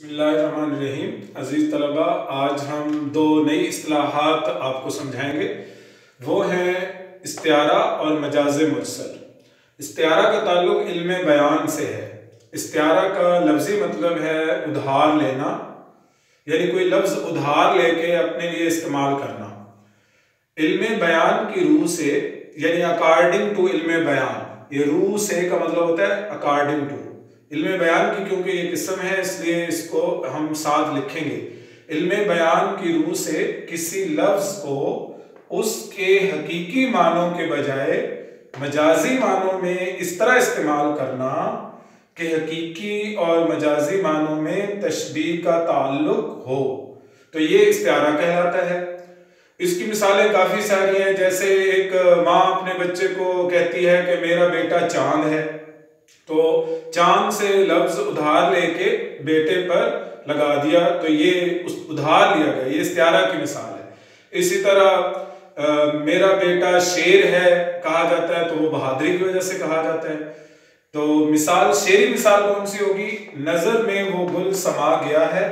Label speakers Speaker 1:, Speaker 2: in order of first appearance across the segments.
Speaker 1: बिस्मिल्लाहिर्रहमानिर्रहीम। अजीज़ तलबा, आज हम दो नई इस्तिलाहात आपको समझाएंगे। वो हैं इस्तिआरा और मजाज़ मुरसल। इस्तिआरा का ताल्लुक़ इल्म बयान से है। इस्तिआरा का लफ्ज़ी मतलब है उधार लेना, यानी कोई लफ्ज़ उधार लेके अपने लिए इस्तेमाल करना। इल्म बयान की रूह से, यानी अकॉर्डिंग टू इल्म बयान, ये रूह से का मतलब होता है अकॉर्डिंग टू। इल्म बयान की क्योंकि ये किस्म है इसलिए इसको हम साथ लिखेंगे। इल्म बयान की रूह से किसी लफ्ज़ को उसके हकीकी मानों के बजाय मजाजी मानों में इस तरह इस्तेमाल करना कि हकीकी और मजाजी मानों में तशबीह का ताल्लुक हो, तो ये इस्तिआरा कहलाता है। इसकी मिसालें काफ़ी सारी हैं। जैसे एक माँ अपने बच्चे को कहती है कि मेरा बेटा चांद है, तो चांद से लफ्ज़ उधार लेके बेटे पर लगा दिया, तो ये उस उधार लिया गया, ये इस्तिआरा की मिसाल है। इसी तरह मेरा बेटा शेर है कहा जाता है, तो वो बहादुरी की वजह से कहा जाता है। तो मिसाल, शेरी मिसाल कौन सी होगी? नज़र में वो गुल समा गया है,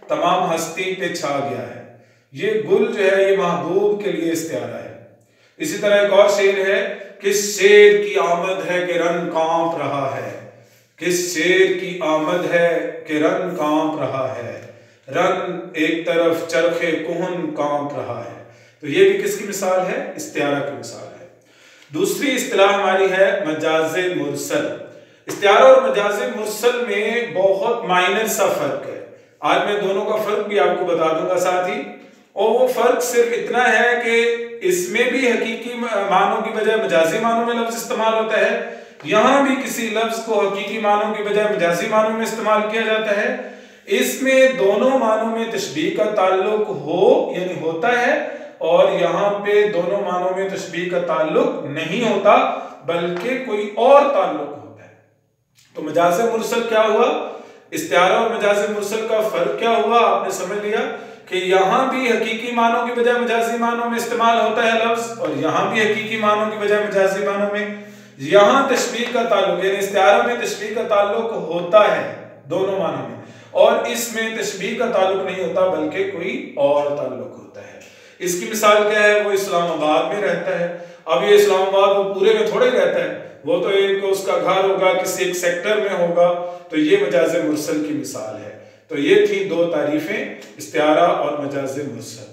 Speaker 1: तमाम हस्ती पे छा गया है। ये गुल जो है ये महबूब के लिए इस्तिआरा है। इसी तरह एक और शेर है, किस शेर की आमद है कि रन कांप रहा है, किस शेर की आमद है कि रन कांप रहा है, रन एक तरफ चरखे कुहन कांप रहा है। तो ये भी किसकी मिसाल है? इस्तिआरा की मिसाल है। दूसरी इस्तिलाह हमारी है मजाज़े मुरसल। इस्तिआरा और मजाज़े मुरसल में बहुत माइनर सा फर्क है। आज मैं दोनों का फर्क भी आपको बता दूंगा साथ ही। और वो फर्क सिर्फ इतना है कि इसमें भी हकीकी मानों की बजाय मजाजी मानों में लफ्ज इस्तेमाल होता है, यहाँ भी किसी लफ्ज को हकीकी मानों की बजाय मजाजी मानों में इस्तेमाल किया जाता है। इसमें दोनों मानों में तशबीह का ताल्लुक हो यानी होता है, और यहाँ पे दोनों मानों में तशबीह का ताल्लुक नहीं होता बल्कि कोई और ताल्लुक होता है। तो मजाज़े मुरसल क्या हुआ? इस्तिआरा और मजाज़े मुरसल का फर्क क्या हुआ? आपने समझ लिया कि यहाँ भी हकीकी मानों की बजाय मजाजी मानों में इस्तेमाल होता है लफ्ज, और यहाँ भी हकीकी मानों की बजाय मजाजी मानों में। यहाँ तशबीह का ताल्लुक यानी इस्तिआरा में तशबीह का ताल्लुक होता है दोनों मानों में, और इसमें तशबीह का ताल्लुक नहीं होता बल्कि कोई और ताल्लुक होता है। इसकी मिसाल क्या है? वो इस्लामाबाद में रहता है। अब ये इस्लामाबाद वो पूरे में थोड़े रहता है, वो तो एक उसका घर होगा, किसी एक सेक्टर में होगा। तो ये मजाज़े मुरसल की मिसाल है। तो ये थी दो तारीफें, इस्तिआरा और मजाज़े मुरसल।